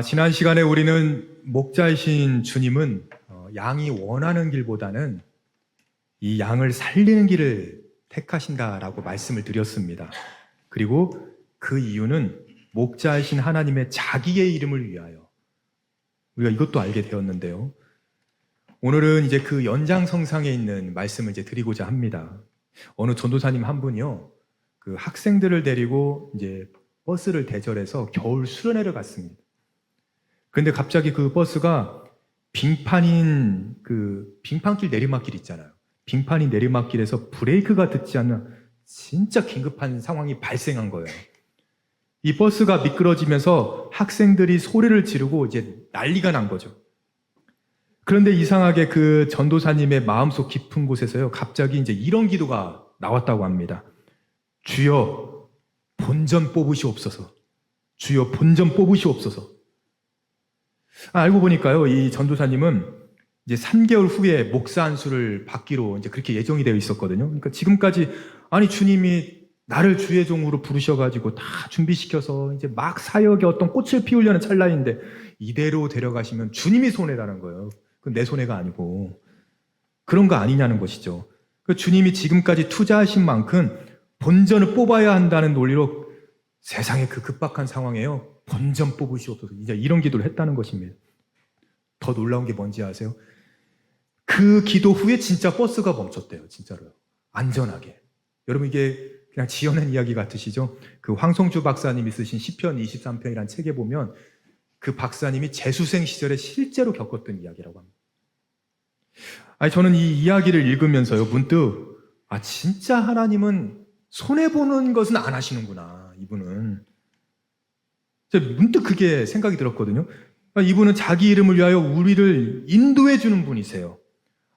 지난 시간에 우리는 목자이신 주님은 양이 원하는 길보다는 이 양을 살리는 길을 택하신다라고 말씀을 드렸습니다. 그리고 그 이유는 목자이신 하나님의 자기의 이름을 위하여 우리가 이것도 알게 되었는데요. 오늘은 이제 그 연장성상에 있는 말씀을 이제 드리고자 합니다. 어느 전도사님 한 분이요, 그 학생들을 데리고 이제 버스를 대절해서 겨울 수련회를 갔습니다. 근데 갑자기 그 버스가 빙판인 그 빙판길 내리막길 있잖아요. 빙판인 내리막길에서 브레이크가 듣지 않는 진짜 긴급한 상황이 발생한 거예요. 이 버스가 미끄러지면서 학생들이 소리를 지르고 이제 난리가 난 거죠. 그런데 이상하게 그 전도사님의 마음속 깊은 곳에서요, 갑자기 이제 이런 기도가 나왔다고 합니다. 주여 본전 뽑으시옵소서. 주여 본전 뽑으시옵소서. 알고 보니까요, 이 전도사님은 이제 3개월 후에 목사 안수를 받기로 이제 그렇게 예정이 되어 있었거든요. 그러니까 지금까지 주님이 나를 주의 종으로 부르셔가지고 다 준비시켜서 이제 막 사역에 어떤 꽃을 피우려는 찰나인데 이대로 데려가시면 주님이 손해라는 거예요. 그건 내 손해가 아니고 그런 거 아니냐는 것이죠. 그 주님이 지금까지 투자하신 만큼 본전을 뽑아야 한다는 논리로 세상의 그 급박한 상황에요, 본전 뽑으시옵소서, 이제 이런 기도를 했다는 것입니다. 더 놀라운 게 뭔지 아세요? 그 기도 후에 진짜 버스가 멈췄대요. 진짜로요. 안전하게. 여러분, 이게 그냥 지어낸 이야기 같으시죠? 그 황성주 박사님이 쓰신 시편 23편이라는 책에 보면 그 박사님이 재수생 시절에 실제로 겪었던 이야기라고 합니다. 저는 이 이야기를 읽으면서요, 문득 진짜 하나님은 손해보는 것은 안 하시는구나, 이분은. 문득 그게 생각이 들었거든요. 이분은 자기 이름을 위하여 우리를 인도해 주는 분이세요.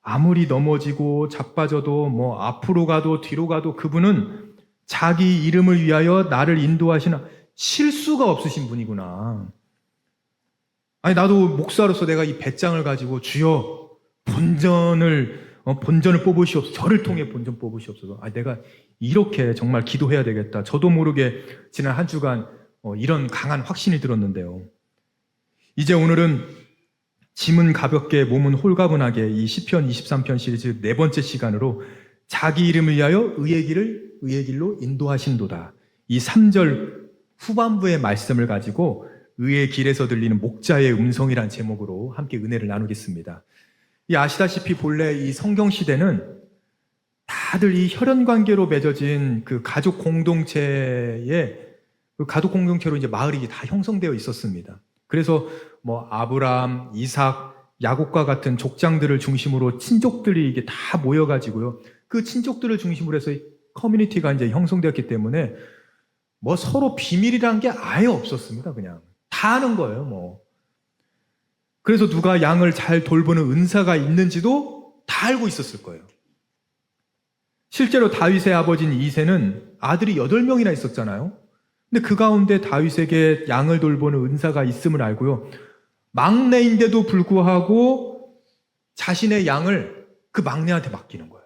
아무리 넘어지고 자빠져도 뭐 앞으로 가도 뒤로 가도 그분은 자기 이름을 위하여 나를 인도하시는 실수가 없으신 분이구나. 나도 목사로서 내가 이 배짱을 가지고 주여 본전을 뽑으시옵소서, 저를 통해 본전 뽑으시옵소서. 내가 이렇게 정말 기도해야 되겠다. 저도 모르게 지난 한 주간 이런 강한 확신이 들었는데요. 이제 오늘은 짐은 가볍게 몸은 홀가분하게 이 시편 23편 시리즈 4번째 시간으로 자기 이름을 위하여 의의 길로 인도하신도다, 이 3절 후반부의 말씀을 가지고 의의 길에서 들리는 목자의 음성이란 제목으로 함께 은혜를 나누겠습니다. 아시다시피 본래 이 성경 시대는 다들 이 혈연관계로 맺어진 그 가족 공동체에 그 가족 공동체로 이제 마을이 다 형성되어 있었습니다. 그래서 뭐 아브라함, 이삭, 야곱과 같은 족장들을 중심으로 친족들이 이게 다 모여가지고요, 그 친족들을 중심으로 해서 커뮤니티가 이제 형성되었기 때문에 뭐 서로 비밀이란 게 아예 없었습니다. 그냥 다 아는 거예요. 뭐 그래서 누가 양을 잘 돌보는 은사가 있는지도 다 알고 있었을 거예요. 실제로 다윗의 아버지인 이새는 아들이 8명이나 있었잖아요. 근데 그 가운데 다윗에게 양을 돌보는 은사가 있음을 알고요, 막내인데도 불구하고 자신의 양을 그 막내한테 맡기는 거예요.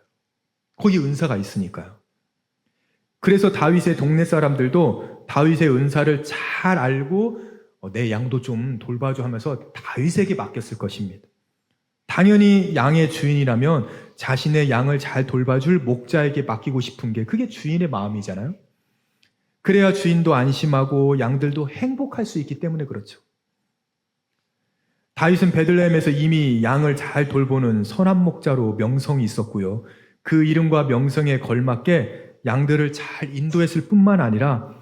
거기 은사가 있으니까요. 그래서 다윗의 동네 사람들도 다윗의 은사를 잘 알고 내 양도 좀 돌봐줘 하면서 다윗에게 맡겼을 것입니다. 당연히 양의 주인이라면 자신의 양을 잘 돌봐줄 목자에게 맡기고 싶은 게 그게 주인의 마음이잖아요. 그래야 주인도 안심하고 양들도 행복할 수 있기 때문에 그렇죠. 다윗은 베들레헴에서 이미 양을 잘 돌보는 선한 목자로 명성이 있었고요, 그 이름과 명성에 걸맞게 양들을 잘 인도했을 뿐만 아니라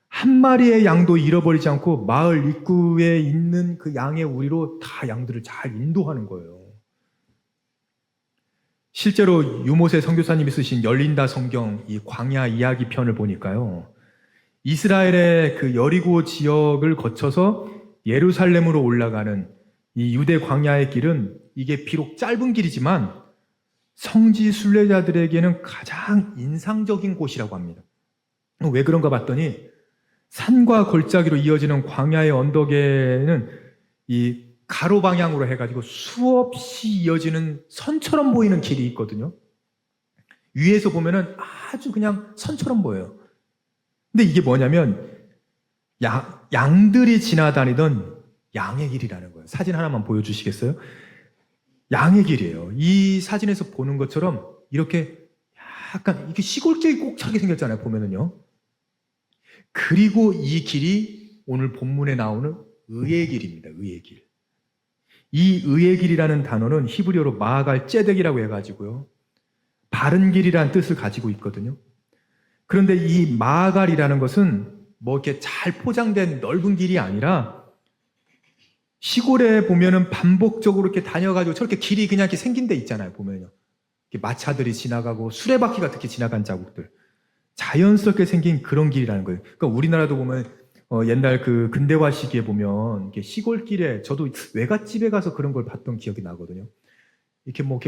한 마리의 양도 잃어버리지 않고 마을 입구에 있는 그 양의 우리로 다 양들을 잘 인도하는 거예요. 실제로 유모세 선교사님이 쓰신 열린다 성경 이 광야 이야기 편을 보니까요, 이스라엘의 그 여리고 지역을 거쳐서 예루살렘으로 올라가는 이 유대 광야의 길은 이게 비록 짧은 길이지만 성지 순례자들에게는 가장 인상적인 곳이라고 합니다. 왜 그런가 봤더니 산과 골짜기로 이어지는 광야의 언덕에는 이 가로 방향으로 해가지고 수없이 이어지는 선처럼 보이는 길이 있거든요. 위에서 보면은 아주 그냥 선처럼 보여요. 근데 이게 뭐냐면 양들이 지나다니던 양의 길이라는 거예요. 사진 하나만 보여주시겠어요? 양의 길이에요. 이 사진에서 보는 것처럼 이렇게 약간 이렇게 시골길 꼭 차게 생겼잖아요. 보면은요. 그리고 이 길이 오늘 본문에 나오는 의의 길입니다. 의의 길. 이 의의 길이라는 단어는 히브리어로 마갈 째덱이라고 해가지고요. 바른 길이라는 뜻을 가지고 있거든요. 그런데 이 마갈이라는 것은 뭐 이렇게 잘 포장된 넓은 길이 아니라 시골에 보면은 반복적으로 이렇게 다녀가지고 저렇게 길이 그냥 이렇게 생긴 데 있잖아요. 보면요. 이렇게 마차들이 지나가고 수레바퀴가 특히 지나간 자국들. 자연스럽게 생긴 그런 길이라는 거예요. 그러니까 우리나라도 보면 옛날 그 근대화 시기에 보면 이렇게 시골길에 저도 외갓집에 가서 그런 걸 봤던 기억이 나거든요. 이렇게 뭐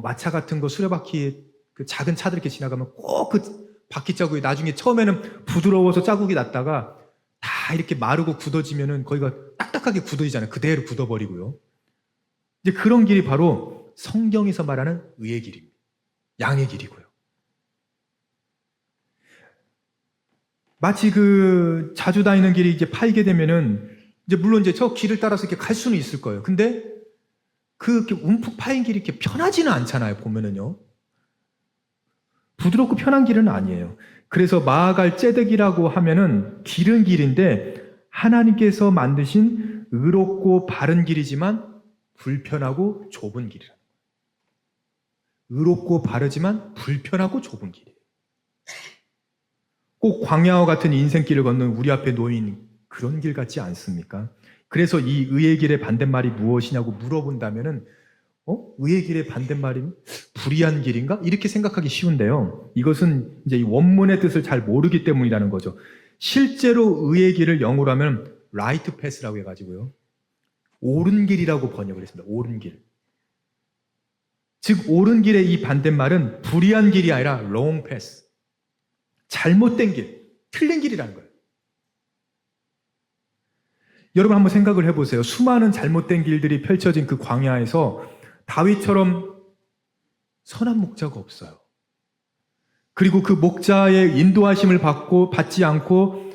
마차 같은 거 수레바퀴 그 작은 차들 이렇게 지나가면 꼭 그 바퀴 자국이 나중에 처음에는 부드러워서 자국이 났다가 다 이렇게 마르고 굳어지면은 거기가 딱딱하게 굳어지잖아요. 그대로 굳어버리고요. 이제 그런 길이 바로 성경에서 말하는 의의 길입니다. 양의 길이고요. 마치 그 자주 다니는 길이 이제 파이게 되면은 이제 물론 이제 저 길을 따라서 이렇게 갈 수는 있을 거예요. 근데 그 이렇게 움푹 파인 길이 이렇게 편하지는 않잖아요. 보면은요. 부드럽고 편한 길은 아니에요. 그래서 마갈 째덱이라고 하면은 길은 길인데 하나님께서 만드신 의롭고 바른 길이지만 불편하고 좁은 길이라. 의롭고 바르지만 불편하고 좁은 길이에요. 꼭 광야와 같은 인생길을 걷는 우리 앞에 놓인 그런 길 같지 않습니까? 그래서 이 의의 길의 반대말이 무엇이냐고 물어본다면은 의의 길의 반대말이 불의한 길인가? 이렇게 생각하기 쉬운데요. 이것은 이제 이 원문의 뜻을 잘 모르기 때문이라는 거죠. 실제로 의의 길을 영어로 하면 right path라고 해가지고요. 옳은 길이라고 번역을 했습니다. 옳은 길. 즉 옳은 길의 이 반대말은 불의한 길이 아니라 wrong path. 잘못된 길, 틀린 길이라는 거예요. 여러분 한번 생각을 해보세요. 수많은 잘못된 길들이 펼쳐진 그 광야에서 다윗처럼 선한 목자가 없어요. 그리고 그 목자의 인도하심을 받지 않고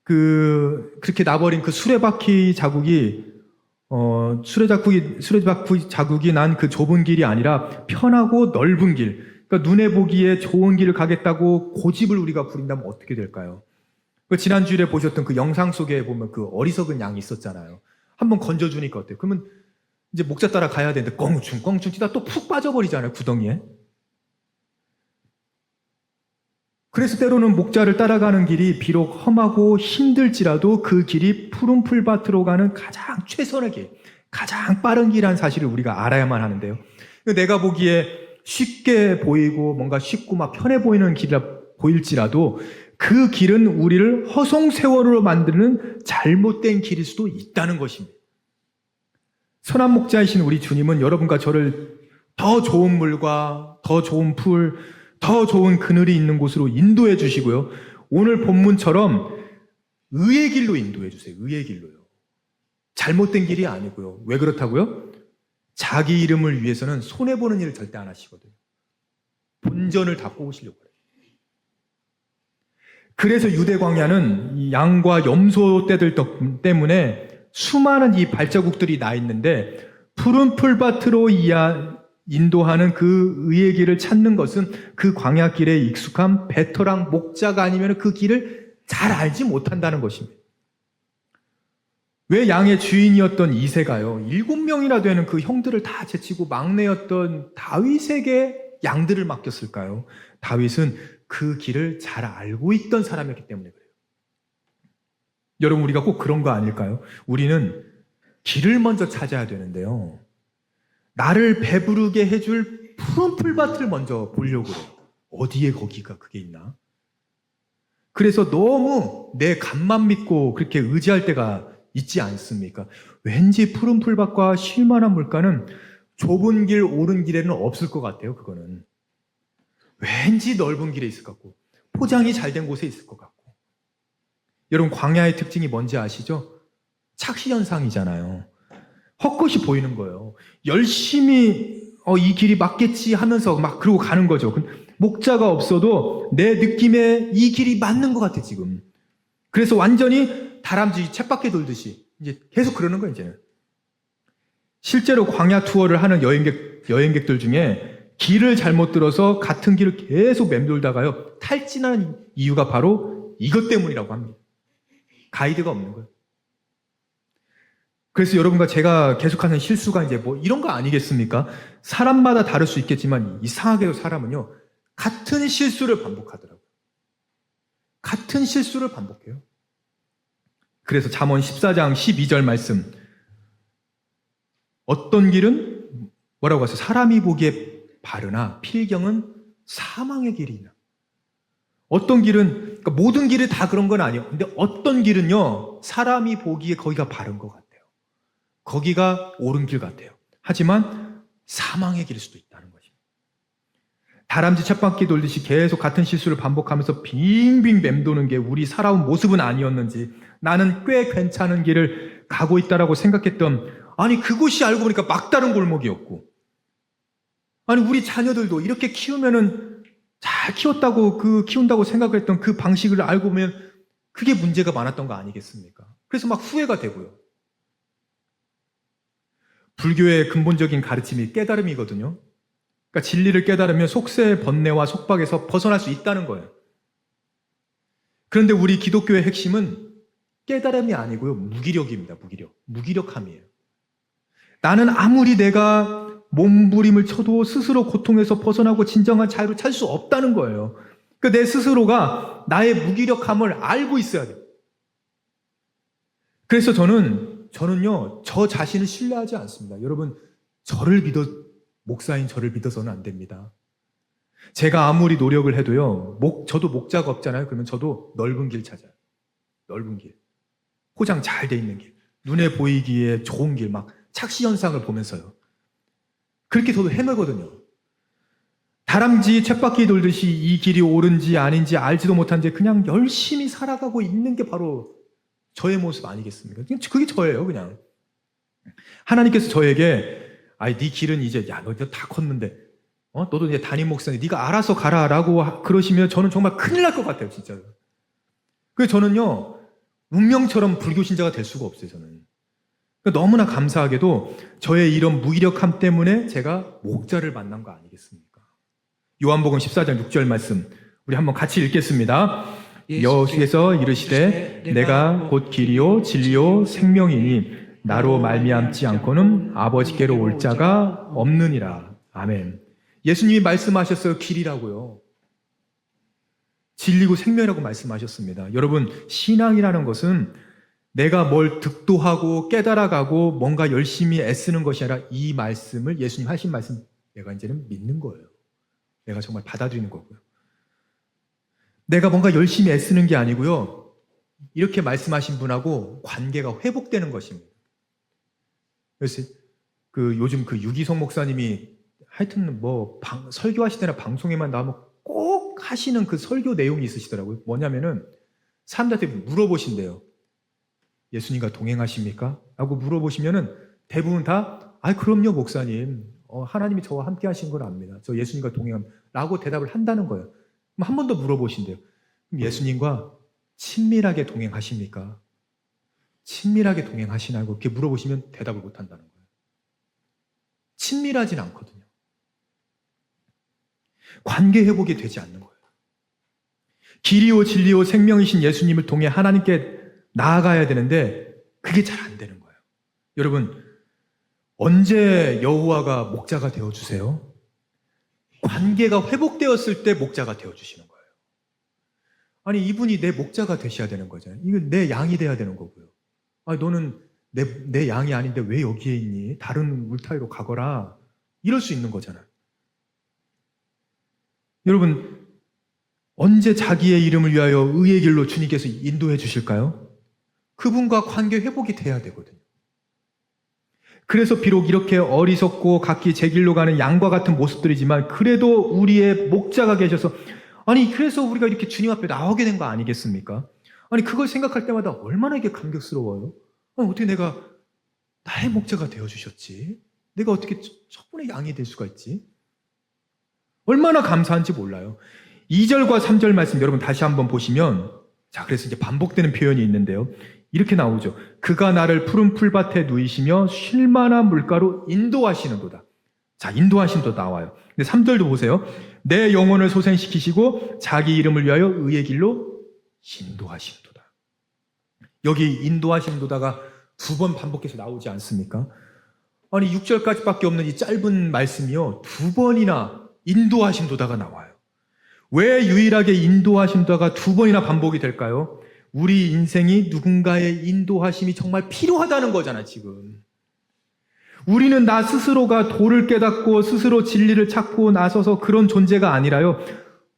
그렇게 나버린 그 수레바퀴 자국이 수레바퀴 자국이 난 그 좁은 길이 아니라 편하고 넓은 길. 그러니까 눈에 보기에 좋은 길을 가겠다고 고집을 우리가 부린다면 어떻게 될까요? 지난주에 보셨던 그 영상 속에 보면 그 어리석은 양이 있었잖아요. 한번 건져주니까 어때요? 그러면 이제 목자 따라 가야 되는데 껑충 뛰다 또 푹 빠져버리잖아요. 구덩이에. 그래서 때로는 목자를 따라가는 길이 비록 험하고 힘들지라도 그 길이 푸른 풀밭으로 가는 가장 최선의 길, 가장 빠른 길이라는 사실을 우리가 알아야만 하는데요. 내가 보기에 쉽게 보이고 뭔가 쉽고 막 편해 보이는 길이라 보일지라도 그 길은 우리를 허송세월로 만드는 잘못된 길일 수도 있다는 것입니다. 선한 목자이신 우리 주님은 여러분과 저를 더 좋은 물과 더 좋은 풀, 더 좋은 그늘이 있는 곳으로 인도해 주시고요. 오늘 본문처럼 의의 길로 인도해 주세요. 의의 길로요. 잘못된 길이 아니고요. 왜 그렇다고요? 자기 이름을 위해서는 손해보는 일을 절대 안 하시거든요. 본전을 다 뽑으시려고 해요. 그래서 유대 광야는 이 양과 염소 떼들 때문에 수많은 이 발자국들이 나 있는데 푸른 풀밭으로 인도하는 그 의의 길을 찾는 것은 그 광야길에 익숙한 베테랑 목자가 아니면 그 길을 잘 알지 못한다는 것입니다. 왜 양의 주인이었던 이새가요 7명이나 되는 그 형들을 다 제치고 막내였던 다윗에게 양들을 맡겼을까요? 다윗은 그 길을 잘 알고 있던 사람이었기 때문에 그래요. 여러분 우리가 꼭 그런 거 아닐까요? 우리는 길을 먼저 찾아야 되는데요. 나를 배부르게 해줄 푸른 풀밭을 먼저 보려고 해요. 어디에 거기가 그게 있나? 그래서 너무 내 간만 믿고 그렇게 의지할 때가 있지 않습니까? 왠지 푸른 풀밭과 쉴만한 물가는 좁은 길, 오른 길에는 없을 것 같아요. 그거는 왠지 넓은 길에 있을 것 같고 포장이 잘 된 곳에 있을 것 같고. 여러분 광야의 특징이 뭔지 아시죠? 착시현상이잖아요. 헛것이 보이는 거예요. 열심히 이 길이 맞겠지 하면서 막 그러고 가는 거죠. 목자가 없어도 내 느낌에 이 길이 맞는 것 같아 지금. 그래서 완전히 다람쥐 쳇바퀴 돌듯이 이제 계속 그러는 거예요, 이제는. 실제로 광야 투어를 하는 여행객들 중에 길을 잘못 들어서 같은 길을 계속 맴돌다가요, 탈진하는 이유가 바로 이것 때문이라고 합니다. 가이드가 없는 거예요. 그래서 여러분과 제가 계속하는 실수가 이제 뭐 이런 거 아니겠습니까? 사람마다 다를 수 있겠지만 이상하게도 사람은요, 같은 실수를 반복하더라고요. 같은 실수를 반복해요. 그래서 잠언 14장 12절 말씀, 어떤 길은 뭐라고 하세요? 사람이 보기에 바르나 필경은 사망의 길이나. 어떤 길은, 그러니까 모든 길이 다 그런 건 아니에요. 근데 어떤 길은요, 사람이 보기에 거기가 바른 것 같아요. 거기가 옳은 길 같아요. 하지만 사망의 길일 수도 있다는 것입니다. 다람쥐 쳇바퀴 돌듯이 계속 같은 실수를 반복하면서 빙빙 맴도는 게 우리 살아온 모습은 아니었는지, 나는 꽤 괜찮은 길을 가고 있다라고 생각했던, 아니 그곳이 알고 보니까 막다른 골목이었고, 아니 우리 자녀들도 이렇게 키우면은 잘 키운다고 생각했던 그 방식을 알고 보면 그게 문제가 많았던 거 아니겠습니까? 그래서 막 후회가 되고요. 불교의 근본적인 가르침이 깨달음이거든요. 그러니까 진리를 깨달으면 속세의 번뇌와 속박에서 벗어날 수 있다는 거예요. 그런데 우리 기독교의 핵심은 깨달음이 아니고요, 무기력입니다. 무기력함이에요. 나는 아무리 내가 몸부림을 쳐도 스스로 고통에서 벗어나고 진정한 자유를 찾을 수 없다는 거예요. 그러니까 내 스스로가 나의 무기력함을 알고 있어야 돼요. 그래서 저는요, 저 자신을 신뢰하지 않습니다. 여러분, 목사인 저를 믿어서는 안 됩니다. 제가 아무리 노력을 해도요, 저도 목자가 없잖아요. 그러면 저도 넓은 길 찾아요. 넓은 길. 포장 잘 돼 있는 길. 눈에 보이기에 좋은 길, 막 착시 현상을 보면서요. 그렇게 저도 헤매거든요. 다람쥐 쳇바퀴 돌듯이 이 길이 옳은지 아닌지 알지도 못한 채 그냥 열심히 살아가고 있는 게 바로 저의 모습 아니겠습니까? 그게 저예요, 그냥. 하나님께서 저에게, 네 길은 이제, 너 이제 다 컸는데, 너도 이제 담임 목사인데 네가 알아서 가라라고 그러시면 저는 정말 큰일 날 것 같아요, 진짜로. 그래서 저는요, 운명처럼 불교 신자가 될 수가 없어요, 저는. 너무나 감사하게도 저의 이런 무기력함 때문에 제가 목자를 만난 거 아니겠습니까? 요한복음 14장 6절 말씀, 우리 한번 같이 읽겠습니다. 여호수께서 이르시되 내가 곧 길이요 진리요 생명이니 나로 말미암지 않고는 아버지께로 올 자가 없느니라. 아멘. 예수님이 말씀하셨어요. 길이라고요. 진리고 생명이라고 말씀하셨습니다. 여러분, 신앙이라는 것은 내가 뭘 득도하고 깨달아가고 뭔가 열심히 애쓰는 것이 아니라 이 말씀을, 예수님 하신 말씀, 내가 이제는 믿는 거예요. 내가 정말 받아들이는 거고요. 내가 뭔가 열심히 애쓰는 게 아니고요, 이렇게 말씀하신 분하고 관계가 회복되는 것입니다. 그래서 요즘 유기성 목사님이 하여튼 설교하실 때나 방송에만 나오면 꼭 하시는 그 설교 내용이 있으시더라고요. 뭐냐면은 사람들한테 물어보신대요. 예수님과 동행하십니까? 라고 물어보시면은 대부분 다, 그럼요, 목사님. 하나님이 저와 함께 하신 걸 압니다. 저 예수님과 동행합니다. 라고 대답을 한다는 거예요. 그럼 한 번 더 물어보신대요. 그럼 예수님과 친밀하게 동행하십니까? 친밀하게 동행하시나요? 그렇게 물어보시면 대답을 못 한다는 거예요. 친밀하진 않거든요. 관계 회복이 되지 않는 거예요. 길이요 진리요 생명이신 예수님을 통해 하나님께 나아가야 되는데 그게 잘 안 되는 거예요. 여러분, 언제 여호와가 목자가 되어주세요? 관계가 회복되었을 때 목자가 되어주시는 거예요. 아니, 이분이 내 목자가 되셔야 되는 거잖아요. 이건 내 양이 돼야 되는 거고요. 너는 내 양이 아닌데 왜 여기에 있니? 다른 울타리로 가거라. 이럴 수 있는 거잖아요. 여러분, 언제 자기의 이름을 위하여 의의 길로 주님께서 인도해 주실까요? 그분과 관계 회복이 돼야 되거든요. 그래서 비록 이렇게 어리석고 각기 제 길로 가는 양과 같은 모습들이지만 그래도 우리의 목자가 계셔서, 그래서 우리가 이렇게 주님 앞에 나오게 된 거 아니겠습니까? 그걸 생각할 때마다 얼마나 이게 감격스러워요. 어떻게 내가 나의 목자가 되어주셨지? 내가 어떻게 저분의 양이 될 수가 있지? 얼마나 감사한지 몰라요. 2절과 3절 말씀 여러분 다시 한번 보시면 자, 그래서 이제 반복되는 표현이 있는데요. 이렇게 나오죠. 그가 나를 푸른 풀밭에 누이시며 쉴만한 물가로 인도하시는도다. 자, 인도하심도 나와요. 근데 3절도 보세요. 내 영혼을 소생시키시고 자기 이름을 위하여 의의 길로 인도하시는도다. 여기 인도하시는도다가 2번 반복해서 나오지 않습니까? 아니 6절까지밖에 없는 이 짧은 말씀이요 2번이나 인도하심도다가 나와요. 왜 유일하게 인도하심도다가 2번이나 반복이 될까요? 우리 인생이 누군가의 인도하심이 정말 필요하다는 거잖아 지금. 우리는 나 스스로가 도를 깨닫고 스스로 진리를 찾고 나서서 그런 존재가 아니라요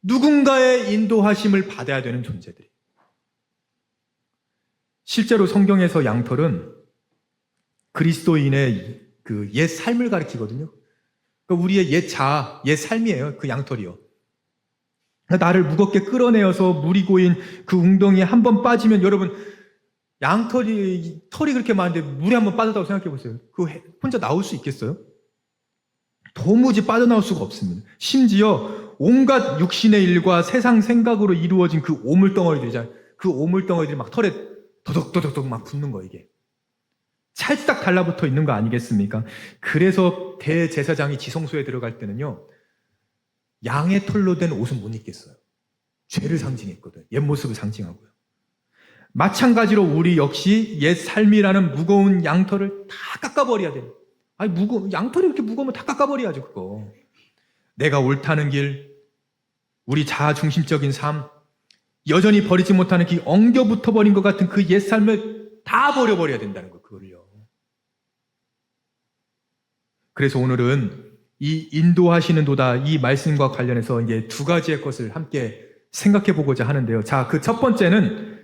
누군가의 인도하심을 받아야 되는 존재들이. 실제로 성경에서 양털은 그리스도인의 그 옛 삶을 가리키거든요. 그러니까 우리의 옛 자아, 옛 삶이에요. 그 양털이요. 나를 무겁게 끌어내어서 물이 고인 그 웅덩이에 한번 빠지면 여러분 털이 그렇게 많은데 물에 한번 빠졌다고 생각해 보세요. 그 혼자 나올 수 있겠어요? 도무지 빠져나올 수가 없습니다. 심지어 온갖 육신의 일과 세상 생각으로 이루어진 그 오물덩어리들이잖아요. 그 오물덩어리들이 막 털에 도덕도덕도덕 막 붙는 거 이게. 찰싹 달라붙어 있는 거 아니겠습니까? 그래서 대제사장이 지성소에 들어갈 때는요. 양의 털로 된 옷은 못 입겠어요. 죄를 상징했거든. 옛 모습을 상징하고요. 마찬가지로 우리 역시 옛 삶이라는 무거운 양털을 다 깎아버려야 돼요. 아니 양털이 이렇게 무거우면 다 깎아버려야죠 그거. 내가 옳다는 길, 우리 자아 중심적인 삶, 여전히 버리지 못하는 그 엉겨붙어 버린 것 같은 그 옛 삶을 다 버려버려야 된다는 거 그걸요. 그래서 오늘은 이 인도하시는 도다 이 말씀과 관련해서 이제 2가지의 것을 함께 생각해 보고자 하는데요. 자, 그 첫 번째는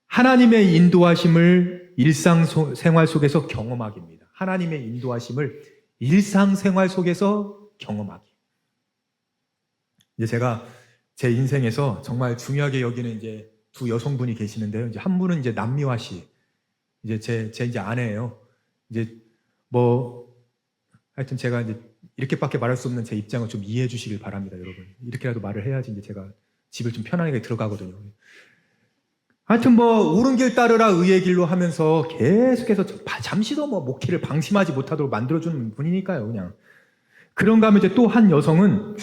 하나님의 인도하심을 일상생활 속에서 경험하기입니다. 하나님의 인도하심을 일상생활 속에서 경험하기. 이제 제가 제 인생에서 정말 중요하게 여기는 이제 2 여성분이 계시는데요. 이제 한 분은 이제 남미화 씨, 이제 제 이제 아내예요. 이제 하여튼 제가 이제 이렇게밖에 말할 수 없는 제 입장을 좀 이해해 주시길 바랍니다, 여러분. 이렇게라도 말을 해야지 이제 제가 집을 좀 편안하게 들어가거든요. 하여튼 옳은 길 따르라 의의 길로 하면서 계속해서 잠시도 목회를 방심하지 못하도록 만들어주는 분이니까요, 그냥. 그런가 하면 이제 또 한 여성은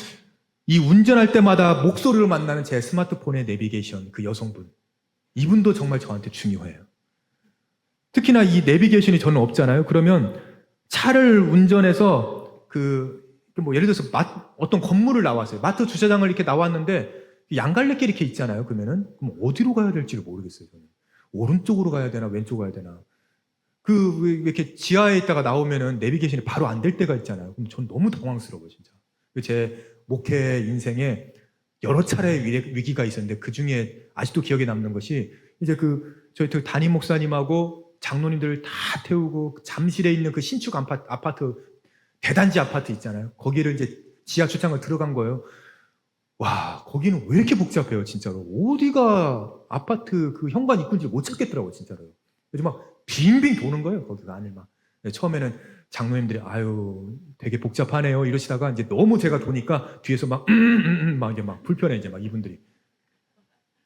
이 운전할 때마다 목소리로 만나는 제 스마트폰의 내비게이션, 그 여성분. 이분도 정말 저한테 중요해요. 특히나 이 내비게이션이 저는 없잖아요. 그러면 차를 운전해서 예를 들어서 어떤 건물을 나왔어요. 마트 주차장을 이렇게 나왔는데 양갈래길 이렇게 있잖아요. 그러면 어디로 가야 될지를 모르겠어요. 저는. 오른쪽으로 가야 되나 왼쪽으로 가야 되나. 왜 이렇게 지하에 있다가 나오면은 내비게이션이 바로 안 될 때가 있잖아요. 그럼 전 너무 당황스러워요, 진짜. 제 목회 인생에 여러 차례의 위기가 있었는데 그 중에 아직도 기억에 남는 것이 이제 저희 담임 목사님하고 장로님들 다 태우고 잠실에 있는 그 신축 아파트 대단지 아파트 있잖아요. 거기를 이제 지하 주차장을 들어간 거예요. 와, 거기는 왜 이렇게 복잡해요, 진짜로. 어디가 아파트 그 현관 입구인지 못 찾겠더라고요, 진짜로. 그래서 막 빙빙 도는 거예요, 거기가 안을 막. 처음에는 장로님들이 되게 복잡하네요 이러시다가 이제 너무 제가 도니까 뒤에서 막 이제 막 불편해 이제 막 이분들이.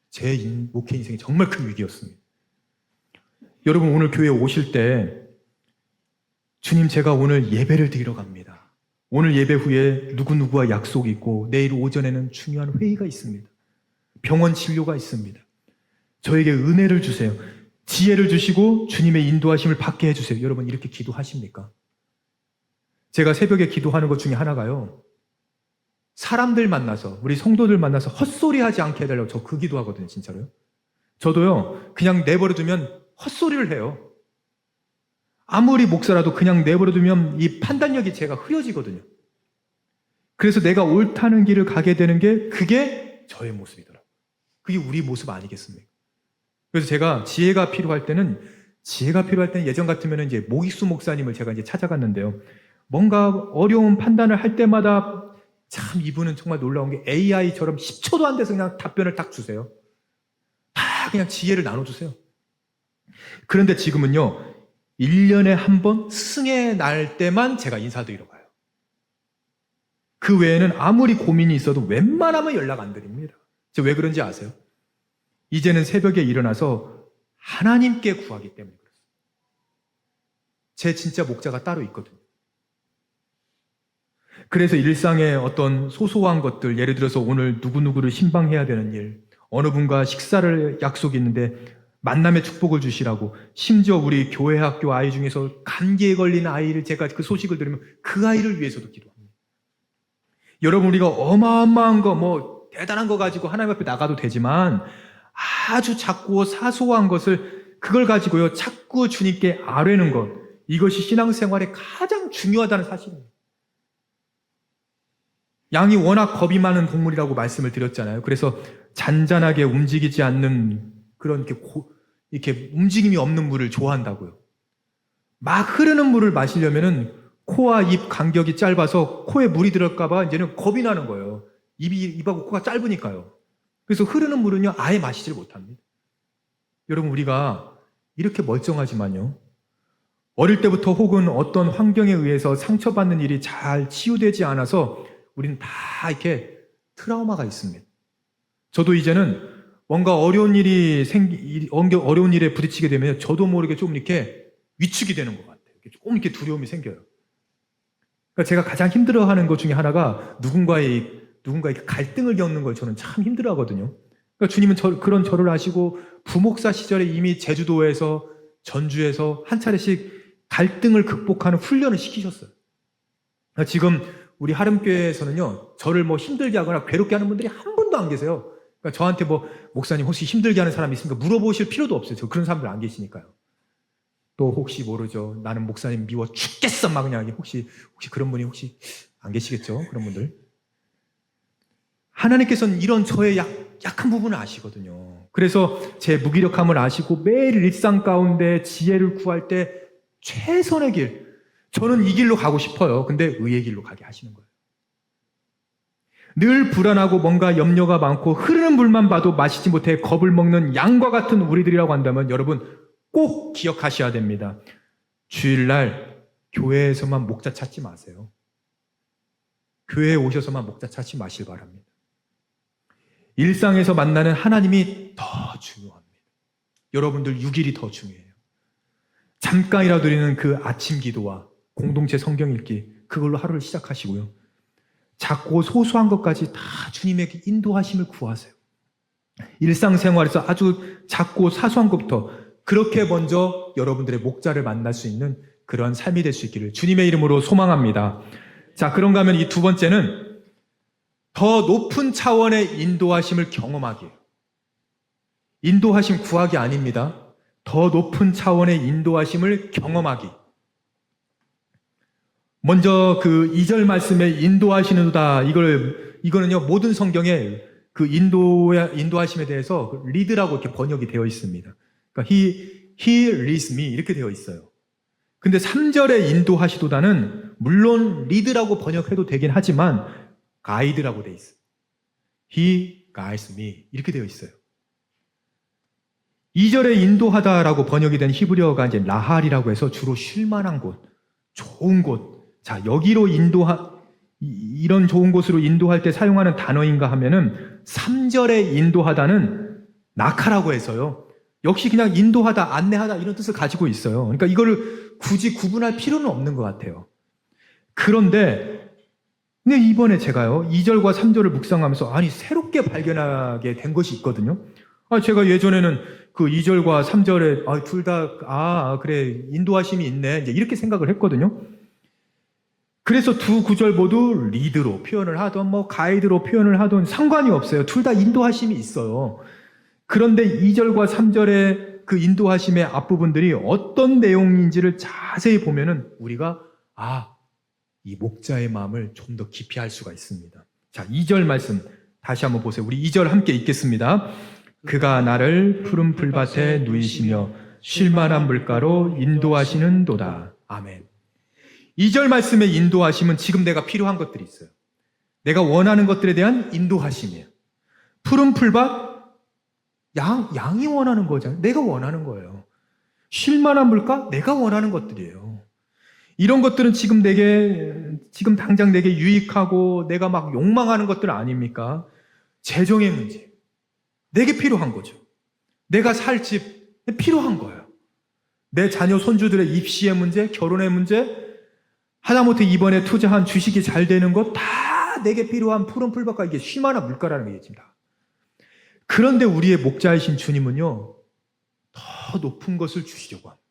제 목회 인생이 정말 큰 위기였습니다. 여러분 오늘 교회에 오실 때 주님 제가 오늘 예배를 드리러 갑니다. 오늘 예배 후에 누구누구와 약속이 있고 내일 오전에는 중요한 회의가 있습니다. 병원 진료가 있습니다. 저에게 은혜를 주세요. 지혜를 주시고 주님의 인도하심을 받게 해주세요. 여러분 이렇게 기도하십니까? 제가 새벽에 기도하는 것 중에 하나가요. 사람들 만나서 우리 성도들 만나서 헛소리하지 않게 해달라고 저 그 기도하거든요. 진짜로요. 저도요. 그냥 내버려두면 헛소리를 해요. 아무리 목사라도 그냥 내버려두면 이 판단력이 제가 흐려지거든요. 그래서 내가 옳다는 길을 가게 되는 게 그게 저의 모습이더라고요. 그게 우리 모습 아니겠습니까? 그래서 제가 지혜가 필요할 때는 예전 같으면 이제 모익수 목사님을 제가 이제 찾아갔는데요. 뭔가 어려운 판단을 할 때마다 참 이분은 정말 놀라운 게 AI처럼 10초도 안 돼서 그냥 답변을 딱 주세요. 다 그냥 지혜를 나눠주세요. 그런데 지금은요. 1년에 한 번 스승의 날 때만 제가 인사드리러 가요. 그 외에는 아무리 고민이 있어도 웬만하면 연락 안 드립니다. 제가 왜 그런지 아세요? 이제는 새벽에 일어나서 하나님께 구하기 때문에 그렇습니다. 제 진짜 목자가 따로 있거든요. 그래서 일상의 어떤 소소한 것들, 예를 들어서 오늘 누구누구를 신방해야 되는 일, 어느 분과 식사를 약속이 있는데 만남의 축복을 주시라고, 심지어 우리 교회 학교 아이 중에서 감기에 걸린 아이를 제가 그 소식을 들으면 그 아이를 위해서도 기도합니다. 여러분, 우리가 어마어마한 거, 뭐 대단한 거 가지고 하나님 앞에 나가도 되지만 아주 작고 사소한 것을, 그걸 가지고요 자꾸 주님께 아뢰는 것, 이것이 신앙생활에 가장 중요하다는 사실입니다. 양이 워낙 겁이 많은 동물이라고 말씀을 드렸잖아요. 그래서 잔잔하게 움직이지 않는 그런 이렇게 움직임이 없는 물을 좋아한다고요. 막 흐르는 물을 마시려면은 코와 입 간격이 짧아서 코에 물이 들어갈까봐 이제는 겁이 나는 거예요. 입하고 코가 짧으니까요. 그래서 흐르는 물은요 아예 마시질 못합니다. 여러분, 우리가 이렇게 멀쩡하지만요, 어릴 때부터 혹은 어떤 환경에 의해서 상처받는 일이 잘 치유되지 않아서 우리는 다 이렇게 트라우마가 있습니다. 저도 이제는 뭔가 어려운 일에 부딪히게 되면 저도 모르게 좀 이렇게 위축이 되는 것 같아요. 조금 이렇게 두려움이 생겨요. 그러니까 제가 가장 힘들어하는 것 중에 하나가 누군가의 갈등을 겪는 걸 저는 참 힘들어하거든요. 그러니까 주님은 그런 저를 아시고 부목사 시절에 이미 제주도에서, 전주에서 한 차례씩 갈등을 극복하는 훈련을 시키셨어요. 그러니까 지금 우리 하름교회에서는요, 저를 뭐 힘들게 하거나 괴롭게 하는 분들이 한 분도 안 계세요. 그러니까 저한테 뭐, 목사님 혹시 힘들게 하는 사람이 있습니까? 물어보실 필요도 없어요. 저 그런 사람들 안 계시니까요. 또 혹시 모르죠. 나는 목사님 미워 죽겠어. 막 그냥 혹시 그런 분이 혹시 안 계시겠죠? 그런 분들. 하나님께서는 이런 저의 약한 부분을 아시거든요. 그래서 제 무기력함을 아시고 매일 일상 가운데 지혜를 구할 때 최선의 길, 저는 이 길로 가고 싶어요. 근데 의의 길로 가게 하시는 거예요. 늘 불안하고 뭔가 염려가 많고 흐르는 물만 봐도 마시지 못해 겁을 먹는 양과 같은 우리들이라고 한다면 여러분 꼭 기억하셔야 됩니다. 주일날 교회에서만 목자 찾지 마세요. 교회에 오셔서만 목자 찾지 마실 바랍니다. 일상에서 만나는 하나님이 더 중요합니다. 여러분들 6일이 더 중요해요. 잠깐이라도 드리는 그 아침 기도와 공동체 성경 읽기, 그걸로 하루를 시작하시고요. 작고 소소한 것까지 다 주님에게 인도하심을 구하세요. 일상생활에서 아주 작고 사소한 것부터 그렇게 먼저 여러분들의 목자를 만날 수 있는 그런 삶이 될 수 있기를 주님의 이름으로 소망합니다. 자, 그런가 하면 이 두 번째는 더 높은 차원의 인도하심을 경험하기. 인도하심 구하기 아닙니다. 더 높은 차원의 인도하심을 경험하기. 먼저 그 2절 말씀에 인도하시는도다. 이거는요, 모든 성경에 그 인도하심에 대해서 리드라고 이렇게 번역이 되어 있습니다. 그러니까 he leads me 이렇게 되어 있어요. 근데 3절에 인도하시도다는 물론 리드라고 번역해도 되긴 하지만 가이드라고 되어 있어요. He guides me 이렇게 되어 있어요. 2절에 인도하다라고 번역이 된 히브리어가 이제 라할이라고 해서 주로 쉴만한 곳, 좋은 곳. 자, 여기로 이런 좋은 곳으로 인도할 때 사용하는 단어인가 하면은 3절에 인도하다는 낙하라고 해서요. 역시 그냥 인도하다, 안내하다 이런 뜻을 가지고 있어요. 그러니까 이거를 굳이 구분할 필요는 없는 것 같아요. 그런데 이번에 제가요 2절과 3절을 묵상하면서 새롭게 발견하게 된 것이 있거든요. 제가 예전에는 그 2절과 3절에 둘 다 그래 인도하심이 있네 이제 이렇게 생각을 했거든요. 그래서 두 구절 모두 리드로 표현을 하던 뭐 가이드로 표현을 하던 상관이 없어요. 둘 다 인도하심이 있어요. 그런데 2절과 3절의 그 인도하심의 앞부분들이 어떤 내용인지를 자세히 보면은 우리가 이 목자의 마음을 좀 더 깊이 알 수가 있습니다. 자, 2절 말씀 다시 한번 보세요. 우리 2절 함께 읽겠습니다. 그가 나를 푸른 풀밭에 누이시며 쉴만한 물가로 인도하시는도다. 아멘. 2절 말씀의 인도하심은 지금 내가 필요한 것들이 있어요. 내가 원하는 것들에 대한 인도하심이에요. 푸른 풀밭, 양이 원하는 거잖아요. 내가 원하는 거예요. 쉴만한 물가, 내가 원하는 것들이에요. 이런 것들은 지금 당장 내게 유익하고 내가 막 욕망하는 것들 아닙니까? 재정의 문제. 내게 필요한 거죠. 내가 살 집 필요한 거예요. 내 자녀 손주들의 입시의 문제, 결혼의 문제, 하다못해 이번에 투자한 주식이 잘 되는 것 다 내게 필요한 푸른 풀밭과 이게 쉴만한 물가라는 얘기입니다. 그런데 우리의 목자이신 주님은요, 더 높은 것을 주시려고 합니다.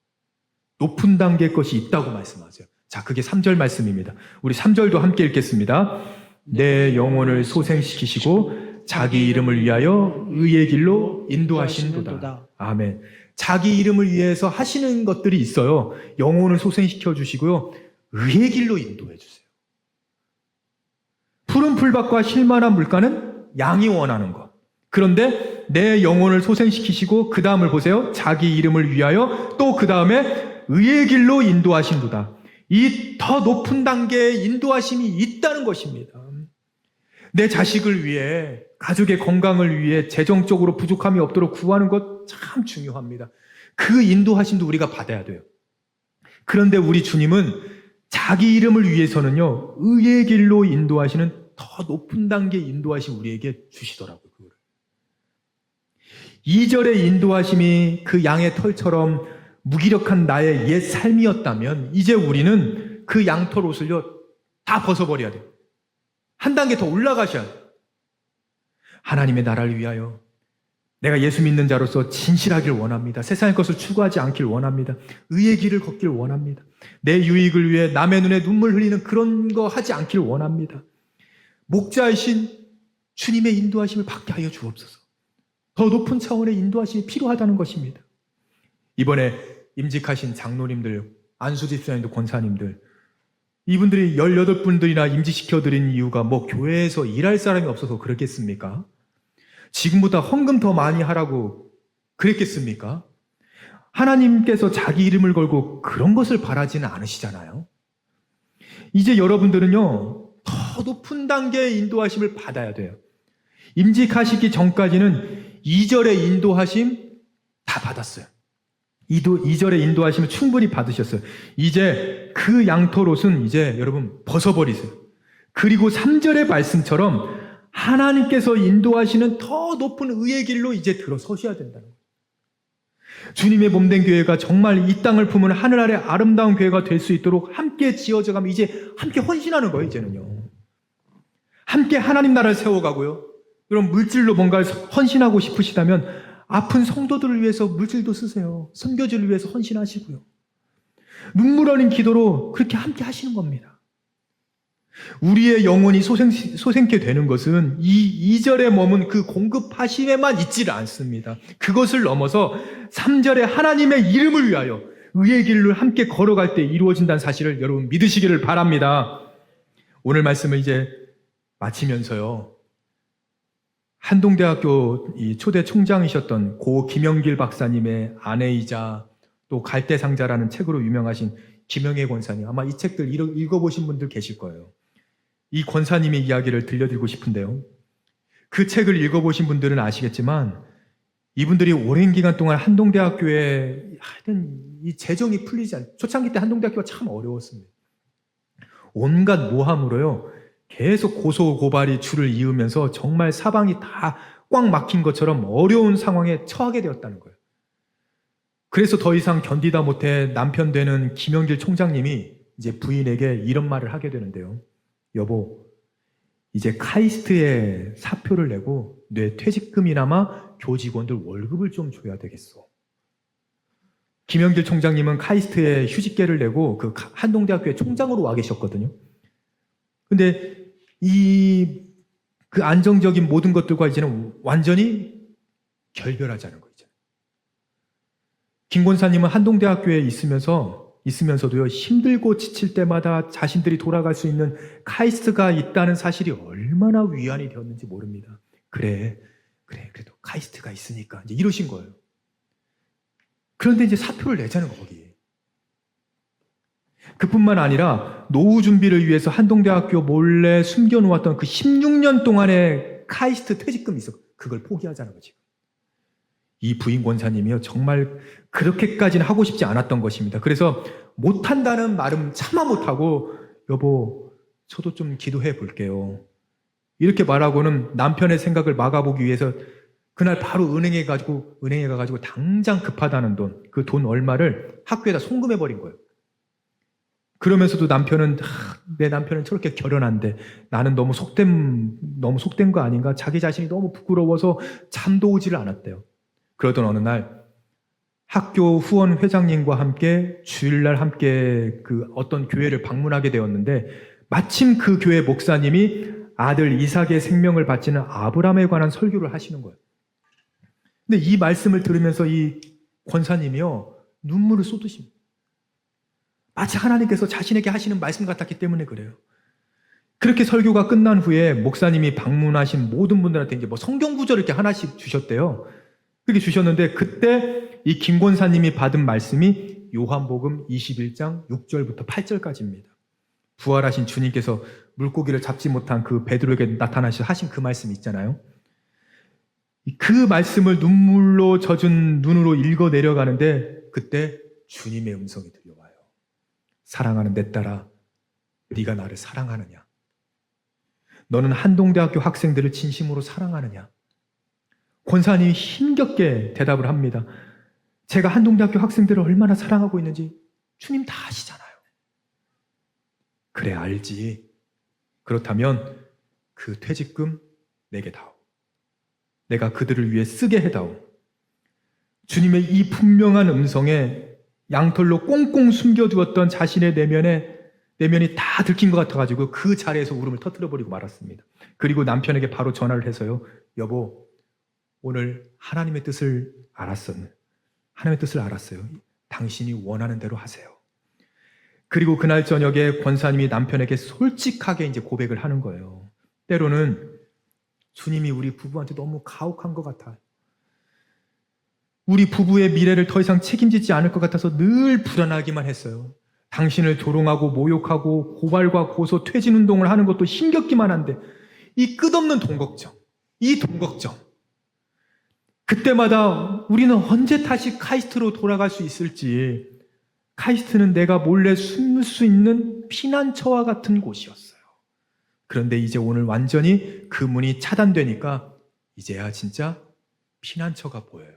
높은 단계의 것이 있다고 말씀하세요. 자, 그게 3절 말씀입니다. 우리 3절도 함께 읽겠습니다. 내 영혼을 소생시키시고 자기 이름을 위하여 의의 길로 인도하신도다. 아멘. 자기 이름을 위해서 하시는 것들이 있어요. 영혼을 소생시켜 주시고요, 의의 길로 인도해 주세요. 푸른 풀밭과 쉴만한 물가는 양이 원하는 것. 그런데 내 영혼을 소생시키시고 그 다음을 보세요. 자기 이름을 위하여 또 그 다음에 의의 길로 인도하신도다. 이 더 높은 단계의 인도하심이 있다는 것입니다. 내 자식을 위해, 가족의 건강을 위해 재정적으로 부족함이 없도록 구하는 것 참 중요합니다. 그 인도하심도 우리가 받아야 돼요. 그런데 우리 주님은 자기 이름을 위해서는요, 의의 길로 인도하시는 더 높은 단계의 인도하심 우리에게 주시더라고요. 2절의 인도하심이 그 양의 털처럼 무기력한 나의 옛 삶이었다면 이제 우리는 그 양털 옷을요 다 벗어버려야 돼요. 한 단계 더 올라가셔야 돼요. 하나님의 나라를 위하여 내가 예수 믿는 자로서 진실하길 원합니다. 세상의 것을 추구하지 않길 원합니다. 의의 길을 걷길 원합니다. 내 유익을 위해 남의 눈에 눈물 흘리는 그런 거 하지 않길 원합니다. 목자이신 주님의 인도하심을 받게 하여 주옵소서. 더 높은 차원의 인도하심이 필요하다는 것입니다. 이번에 임직하신 장로님들, 안수집사님들, 권사님들, 이분들이 18분들이나 임직시켜드린 이유가 뭐 교회에서 일할 사람이 없어서 그렇겠습니까? 지금보다 헌금 더 많이 하라고 그랬겠습니까? 하나님께서 자기 이름을 걸고 그런 것을 바라지는 않으시잖아요. 이제 여러분들은요, 더 높은 단계의 인도하심을 받아야 돼요. 임직하시기 전까지는 2절의 인도하심 다 받았어요. 2절의 인도하심을 충분히 받으셨어요. 이제 그 양털 옷은 이제 여러분 벗어버리세요. 그리고 3절의 말씀처럼 하나님께서 인도하시는 더 높은 의의 길로 이제 들어서셔야 된다는 거예요. 주님의 몸된 교회가 정말 이 땅을 품은 하늘 아래 아름다운 교회가 될 수 있도록 함께 지어져가면 이제 함께 헌신하는 거예요. 이제는요. 함께 하나님 나라를 세워가고요. 여러분 물질로 뭔가 헌신하고 싶으시다면 아픈 성도들을 위해서 물질도 쓰세요. 선교지를 위해서 헌신하시고요. 눈물 어린 기도로 그렇게 함께 하시는 겁니다. 우리의 영혼이 소생케 되는 것은 이 2절에 머문 그 공급하심에만 있지를 않습니다. 그것을 넘어서 3절에 하나님의 이름을 위하여 의의 길을 함께 걸어갈 때 이루어진다는 사실을 여러분 믿으시기를 바랍니다. 오늘 말씀을 이제 마치면서요, 한동대학교 이 초대 총장이셨던 고 김영길 박사님의 아내이자 또 갈대상자라는 책으로 유명하신 김영애 권사님, 아마 이 책들 읽어보신 분들 계실 거예요. 이 권사님의 이야기를 들려드리고 싶은데요, 그 책을 읽어보신 분들은 아시겠지만 이분들이 오랜 기간 동안 한동대학교에 하여튼 이 재정이 풀리지 않아요. 초창기 때 한동대학교가 참 어려웠습니다. 온갖 모함으로요 계속 고소 고발이 줄을 이으면서 정말 사방이 다 꽉 막힌 것처럼 어려운 상황에 처하게 되었다는 거예요. 그래서 더 이상 견디다 못해 남편 되는 김영길 총장님이 이제 부인에게 이런 말을 하게 되는데요. 여보, 이제 카이스트에 사표를 내고 내 퇴직금이나마 교직원들 월급을 좀 줘야 되겠어. 김영길 총장님은 카이스트에 휴직계를 내고 그 한동대학교의 총장으로 와 계셨거든요. 근데 그 안정적인 모든 것들과 이제는 완전히 결별하자는 거죠. 김 권사님은 한동대학교에 있으면서도요, 힘들고 지칠 때마다 자신들이 돌아갈 수 있는 카이스트가 있다는 사실이 얼마나 위안이 되었는지 모릅니다. 그래도 카이스트가 있으니까 이제 이러신 거예요. 그런데 이제 사표를 내자는 거, 거기. 그뿐만 아니라 노후 준비를 위해서 한동대학교 몰래 숨겨놓았던 그 16년 동안의 카이스트 퇴직금이 있어. 그걸 포기하자는 거지. 이 부인 권사님이요, 정말 그렇게까지는 하고 싶지 않았던 것입니다. 그래서 못한다는 말은 차마 못하고, 여보, 저도 좀 기도해 볼게요. 이렇게 말하고는 남편의 생각을 막아보기 위해서 그날 바로 은행에 가가지고 당장 급하다는 돈, 그 돈 얼마를 학교에다 송금해 버린 거예요. 그러면서도 내 남편은 저렇게 결연한데 나는 너무 속된 거 아닌가? 자기 자신이 너무 부끄러워서 잠도 오지를 않았대요. 그러던 어느 날 학교 후원 회장님과 함께 주일날 함께 그 어떤 교회를 방문하게 되었는데 마침 그 교회 목사님이 아들 이삭의 생명을 바치는 아브라함에 관한 설교를 하시는 거예요. 근데 이 말씀을 들으면서 이 권사님이요 눈물을 쏟으십니다. 마치 하나님께서 자신에게 하시는 말씀 같았기 때문에 그래요. 그렇게 설교가 끝난 후에 목사님이 방문하신 모든 분들한테 이제 뭐 성경 구절을 이렇게 하나씩 주셨대요. 그렇게 주셨는데 그때 이 김 권사님이 받은 말씀이 요한복음 21장 6절부터 8절까지입니다. 부활하신 주님께서 물고기를 잡지 못한 그 베드로에게 나타나셔서 하신 그 말씀 있잖아요. 그 말씀을 눈물로 젖은 눈으로 읽어 내려가는데 그때 주님의 음성이 들려와요. 사랑하는 내 딸아, 네가 나를 사랑하느냐? 너는 한동대학교 학생들을 진심으로 사랑하느냐? 권사님이 힘겹게 대답을 합니다. 제가 한동대학교 학생들을 얼마나 사랑하고 있는지 주님 다 아시잖아요. 그래 알지. 그렇다면 그 퇴직금 내게 다오. 내가 그들을 위해 쓰게 해다오. 주님의 이 분명한 음성에 양털로 꽁꽁 숨겨두었던 자신의 내면이 다 들킨 것 같아가지고 그 자리에서 울음을 터뜨려버리고 말았습니다. 그리고 남편에게 바로 전화를 해서요. 여보, 오늘 하나님의 뜻을 알았어요. 당신이 원하는 대로 하세요. 그리고 그날 저녁에 권사님이 남편에게 솔직하게 이제 고백을 하는 거예요. 때로는 주님이 우리 부부한테 너무 가혹한 것 같아요. 우리 부부의 미래를 더 이상 책임지지 않을 것 같아서 늘 불안하기만 했어요. 당신을 조롱하고 모욕하고 고발과 고소, 퇴진운동을 하는 것도 힘겹기만 한데 이 끝없는 돈걱정, 그때마다 우리는 언제 다시 카이스트로 돌아갈 수 있을지. 카이스트는 내가 몰래 숨을 수 있는 피난처와 같은 곳이었어요. 그런데 이제 오늘 완전히 그 문이 차단되니까 이제야 진짜 피난처가 보여요.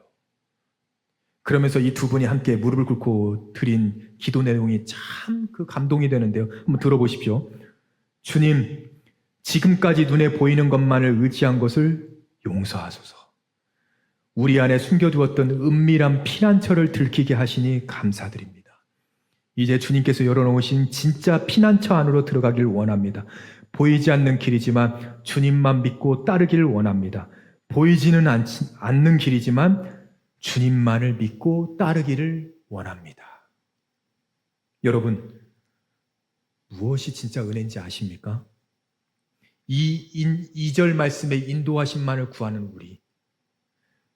그러면서 이 두 분이 함께 무릎을 꿇고 드린 기도 내용이 참 그 감동이 되는데요. 한번 들어보십시오. 주님, 지금까지 눈에 보이는 것만을 의지한 것을 용서하소서. 우리 안에 숨겨두었던 은밀한 피난처를 들키게 하시니 감사드립니다. 이제 주님께서 열어놓으신 진짜 피난처 안으로 들어가길 원합니다. 보이지 않는 길이지만 주님만 믿고 따르기를 원합니다. 보이지는 않는 길이지만 주님만을 믿고 따르기를 원합니다. 여러분, 무엇이 진짜 은혜인지 아십니까? 이 2절 말씀의 인도하심만을 구하는 우리,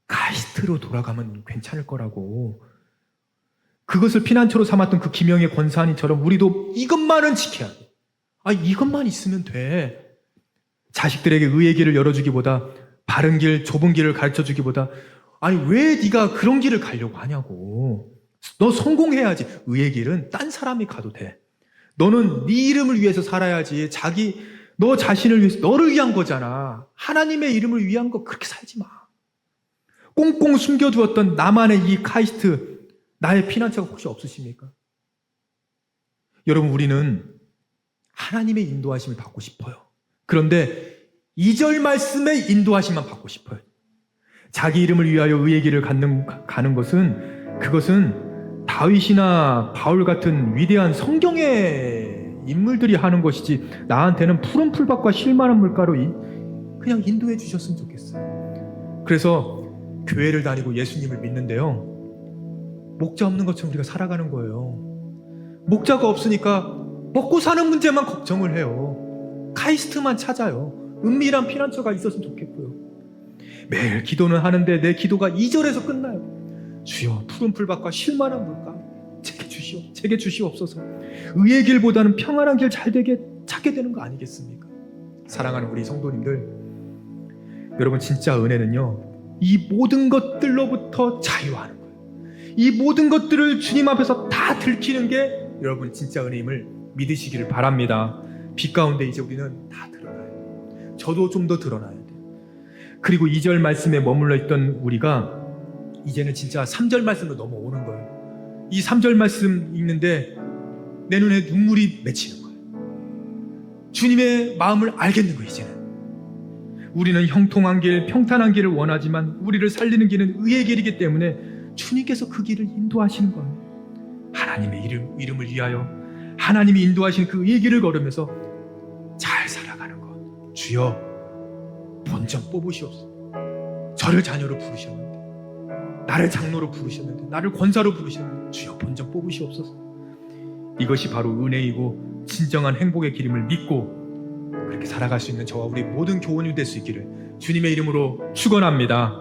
카이스트로 돌아가면 괜찮을 거라고. 그것을 피난처로 삼았던 그 김영의 권사님처럼 우리도 이것만은 지켜야 돼. 이것만 있으면 돼. 자식들에게 의의 길을 열어주기보다, 바른 길, 좁은 길을 가르쳐주기보다 왜 네가 그런 길을 가려고 하냐고. 너 성공해야지. 의의 길은 딴 사람이 가도 돼. 너는 네 이름을 위해서 살아야지. 너 자신을 위해서, 너를 위한 거잖아. 하나님의 이름을 위한 거 그렇게 살지 마. 꽁꽁 숨겨두었던 나만의 이 카이스트, 나의 피난처가 혹시 없으십니까? 여러분, 우리는 하나님의 인도하심을 받고 싶어요. 그런데 2절 말씀의 인도하심만 받고 싶어요. 자기 이름을 위하여 의의 길을 가는 그것은 다윗이나 바울 같은 위대한 성경의 인물들이 하는 것이지 나한테는 푸른 풀밭과 실만한 물가로 그냥 인도해 주셨으면 좋겠어요. 그래서 교회를 다니고 예수님을 믿는데요, 목자 없는 것처럼 우리가 살아가는 거예요. 목자가 없으니까 먹고 사는 문제만 걱정을 해요. 카이스트만 찾아요. 은밀한 피난처가 있었으면 좋겠고요. 매일 기도는 하는데 내 기도가 2절에서 끝나요. 주여, 푸른 풀밭과 실만한 물가 제게 주시옵소서. 의의 길보다는 평안한 길 잘 되게 찾게 되는 거 아니겠습니까? 사랑하는 우리 성도님들, 여러분, 진짜 은혜는요, 이 모든 것들로부터 자유하는 거예요. 이 모든 것들을 주님 앞에서 다 들키는 게 여러분 진짜 은혜임을 믿으시기를 바랍니다. 빛 가운데 이제 우리는 다 드러나요. 저도 좀 더 드러나야 돼요. 그리고 2절 말씀에 머물러 있던 우리가 이제는 진짜 3절 말씀으로 넘어오는 거예요. 이 3절 말씀 읽는데 내 눈에 눈물이 맺히는 거예요. 주님의 마음을 알겠는 거예요. 이제는 우리는 형통한 길, 평탄한 길을 원하지만 우리를 살리는 길은 의의 길이기 때문에 주님께서 그 길을 인도하시는 거예요. 하나님의 이름을 위하여 하나님이 인도하신 그 의의 길을 걸으면서 잘 살아가는 것. 주여 본전 뽑으시옵소서. 저를 자녀로 부르셨는데, 나를 장로로 부르셨는데, 나를 권사로 부르셨는데 주여 본전 뽑으시옵소서. 이것이 바로 은혜이고 진정한 행복의 길임을 믿고 그렇게 살아갈 수 있는 저와 우리 모든 교원이 될 수 있기를 주님의 이름으로 축원합니다.